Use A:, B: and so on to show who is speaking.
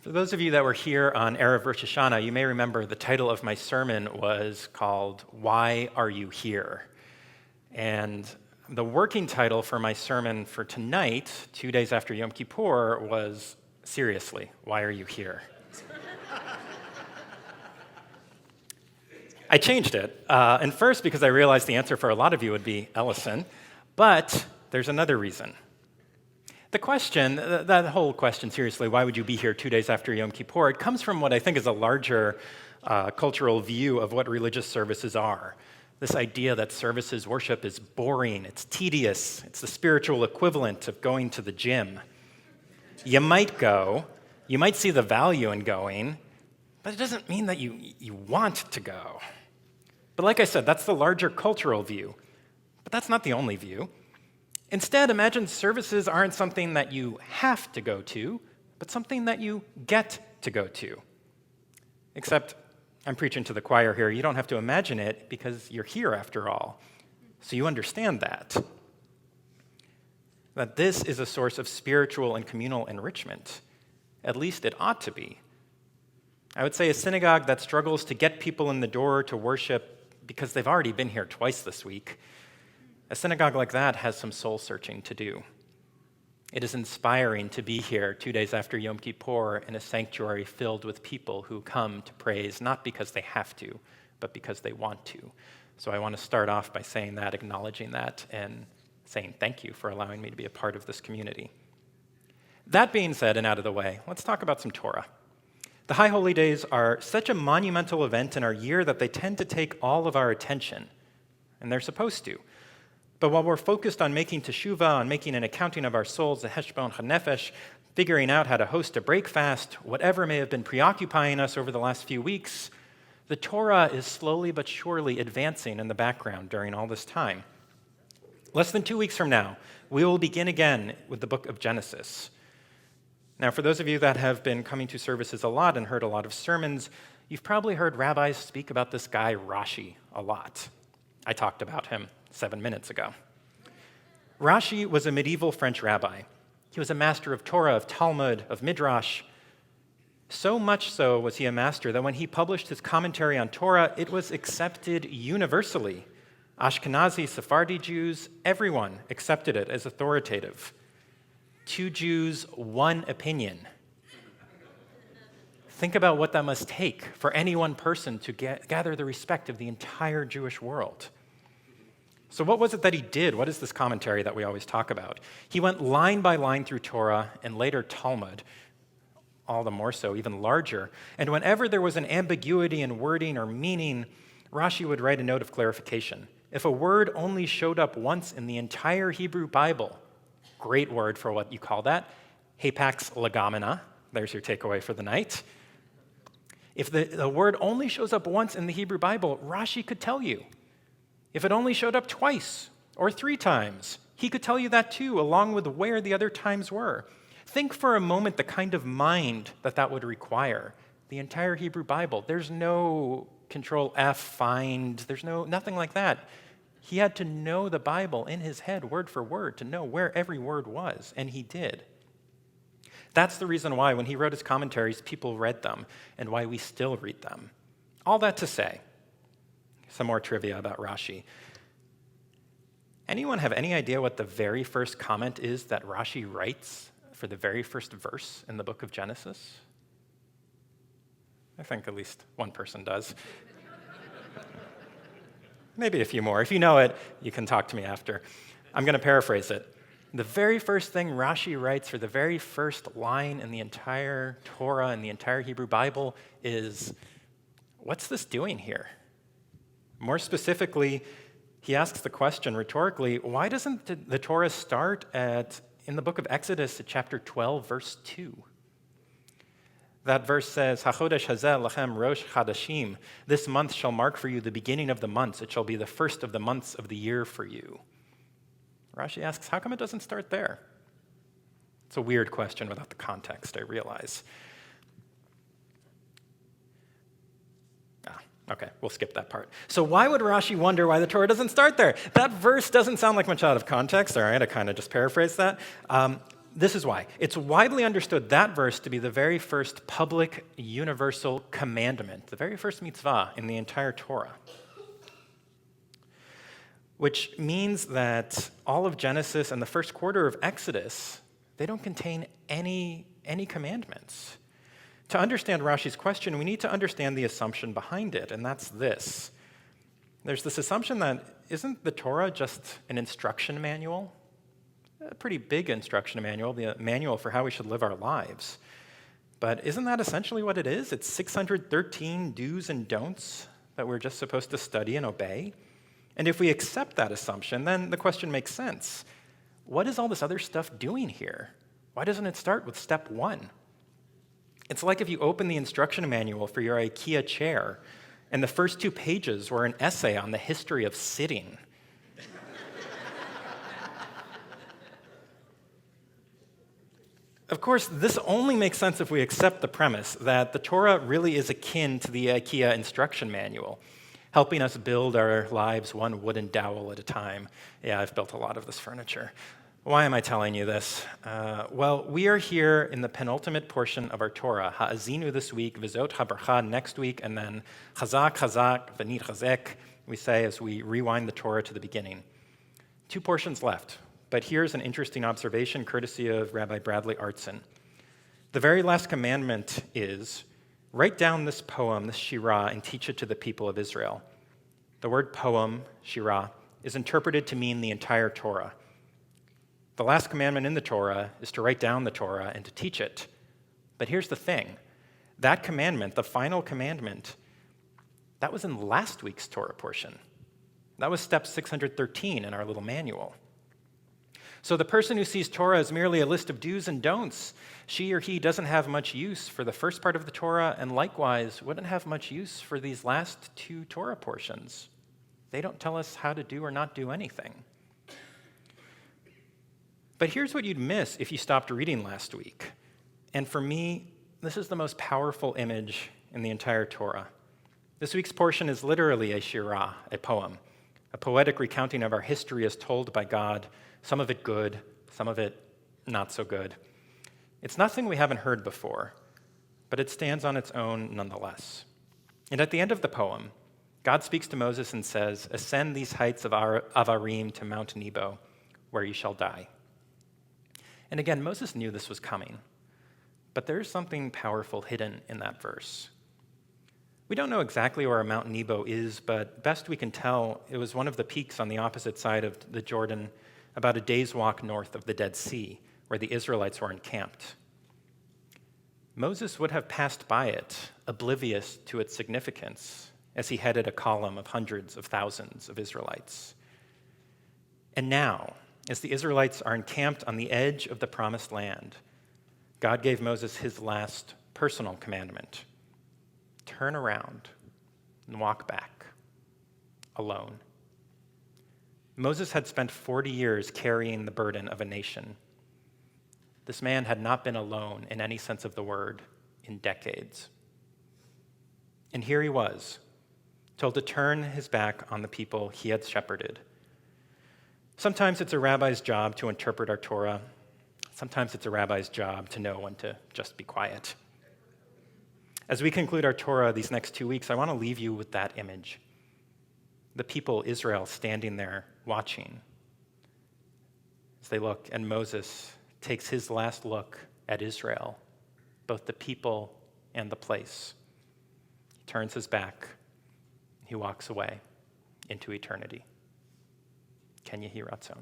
A: For those of you that were here on Erev Rosh Hashanah, you may remember the title of my sermon was called, Why Are You Here? And the working title for my sermon for tonight, 2 days after Yom Kippur, was, Seriously, Why Are You Here? I changed it, and first because I realized the answer for a lot of you would be Ellison, but there's another reason. The question, that whole question, seriously, why would you be here 2 days after Yom Kippur, it comes from what I think is a larger cultural view of what religious services are. This idea that services worship is boring, it's tedious, it's the spiritual equivalent of going to the gym. You might go, you might see the value in going, but it doesn't mean that you want to go. But like I said, that's the larger cultural view, but that's not the only view. Instead, imagine services aren't something that you have to go to, but something that you get to go to. Except, I'm preaching to the choir here, you don't have to imagine it because you're here after all. So you understand that this is a source of spiritual and communal enrichment. At least it ought to be. I would say a synagogue that struggles to get people in the door to worship because they've already been here twice this week, a synagogue like that has some soul-searching to do. It is inspiring to be here 2 days after Yom Kippur in a sanctuary filled with people who come to praise, not because they have to, but because they want to. So I want to start off by saying that, acknowledging that, and saying thank you for allowing me to be a part of this community. That being said and out of the way, let's talk about some Torah. The High Holy Days are such a monumental event in our year that they tend to take all of our attention, and they're supposed to. But while we're focused on making teshuvah, on making an accounting of our souls, a heshbon hanefesh, figuring out how to host a break fast, whatever may have been preoccupying us over the last few weeks, the Torah is slowly but surely advancing in the background during all this time. Less than 2 weeks from now, we will begin again with the book of Genesis. Now, for those of you that have been coming to services a lot and heard a lot of sermons, you've probably heard rabbis speak about this guy Rashi a lot. I talked about him 7 minutes ago. Rashi was a medieval French rabbi. He was a master of Torah, of Talmud, of Midrash. So much so was he a master that when he published his commentary on Torah, it was accepted universally. Ashkenazi, Sephardi Jews, everyone accepted it as authoritative. 2 Jews, 1 opinion. Think about what that must take for any one person to gather the respect of the entire Jewish world. So what was it that he did? What is this commentary that we always talk about? He went line by line through Torah and later Talmud, all the more so, even larger. And whenever there was an ambiguity in wording or meaning, Rashi would write a note of clarification. If a word only showed up once in the entire Hebrew Bible, great word for what you call that, hapax legomena, there's your takeaway for the night. If the word only shows up once in the Hebrew Bible, Rashi could tell you. If it only showed up twice or 3 times, he could tell you that too, along with where the other times were. Think for a moment the kind of mind that would require. The entire Hebrew Bible, there's no Control F, find, there's nothing like that. He had to know the Bible in his head, word for word, to know where every word was, and he did. That's the reason why when he wrote his commentaries, people read them, and why we still read them. All that to say, some more trivia about Rashi. Anyone have any idea what the very first comment is that Rashi writes for the very first verse in the book of Genesis? I think at least one person does. Maybe a few more. If you know it, you can talk to me after. I'm going to paraphrase it. The very first thing Rashi writes for the very first line in the entire Torah and the entire Hebrew Bible is, what's this doing here? More specifically, he asks the question rhetorically, why doesn't the Torah start in the book of Exodus at chapter 12, verse 2? That verse says, HaChodesh hazeh lachem rosh chadashim. This month shall mark for you the beginning of the months. It shall be the first of the months of the year for you. Rashi asks, how come it doesn't start there? It's a weird question without the context, I realize. Okay, we'll skip that part. So why would Rashi wonder why the Torah doesn't start there? That verse doesn't sound like much out of context. All right, I kind of just paraphrased that. This is why. It's widely understood that verse to be the very first public universal commandment, the very first mitzvah in the entire Torah. Which means that all of Genesis and the first quarter of Exodus, they don't contain any commandments. To understand Rashi's question, we need to understand the assumption behind it, and that's this. There's this assumption that isn't the Torah just an instruction manual? A pretty big instruction manual, the manual for how we should live our lives. But isn't that essentially what it is? It's 613 do's and don'ts that we're just supposed to study and obey. And if we accept that assumption, then the question makes sense. What is all this other stuff doing here? Why doesn't it start with step 1? It's like if you open the instruction manual for your IKEA chair, and the first 2 pages were an essay on the history of sitting. Of course, this only makes sense if we accept the premise that the Torah really is akin to the IKEA instruction manual, helping us build our lives one wooden dowel at a time. Yeah, I've built a lot of this furniture. Why am I telling you this? Well, we are here in the penultimate portion of our Torah, Ha'azinu this week, Vizot HaBarcha next week, and then Chazak, Chazak, V'nit Chazek, we say as we rewind the Torah to the beginning. 2 portions left, but here's an interesting observation courtesy of Rabbi Bradley Artson. The very last commandment is, write down this poem, this shirah, and teach it to the people of Israel. The word poem, shirah, is interpreted to mean the entire Torah. The last commandment in the Torah is to write down the Torah and to teach it. But here's the thing. That commandment, the final commandment, that was in last week's Torah portion. That was step 613 in our little manual. So the person who sees Torah as merely a list of do's and don'ts, she or he doesn't have much use for the first part of the Torah, and likewise wouldn't have much use for these last 2 Torah portions. They don't tell us how to do or not do anything. But here's what you'd miss if you stopped reading last week. And for me, this is the most powerful image in the entire Torah. This week's portion is literally a shirah, a poem, a poetic recounting of our history as told by God, some of it good, some of it not so good. It's nothing we haven't heard before, but it stands on its own nonetheless. And at the end of the poem, God speaks to Moses and says, ascend these heights of Avarim to Mount Nebo, where you shall die. And again, Moses knew this was coming, but there's something powerful hidden in that verse. We don't know exactly where Mount Nebo is, but best we can tell, it was one of the peaks on the opposite side of the Jordan, about a day's walk north of the Dead Sea, where the Israelites were encamped. Moses would have passed by it, oblivious to its significance, as he headed a column of hundreds of thousands of Israelites. And now, as the Israelites are encamped on the edge of the promised land, God gave Moses his last personal commandment. Turn around and walk back, alone. Moses had spent 40 years carrying the burden of a nation. This man had not been alone in any sense of the word in decades. And here he was, told to turn his back on the people he had shepherded. Sometimes it's a rabbi's job to interpret our Torah. Sometimes it's a rabbi's job to know when to just be quiet. As we conclude our Torah these next 2 weeks, I want to leave you with that image. The people, Israel, standing there watching as they look, and Moses takes his last look at Israel, both the people and the place. He turns his back. He walks away into eternity. Ken Yehi Ratzon.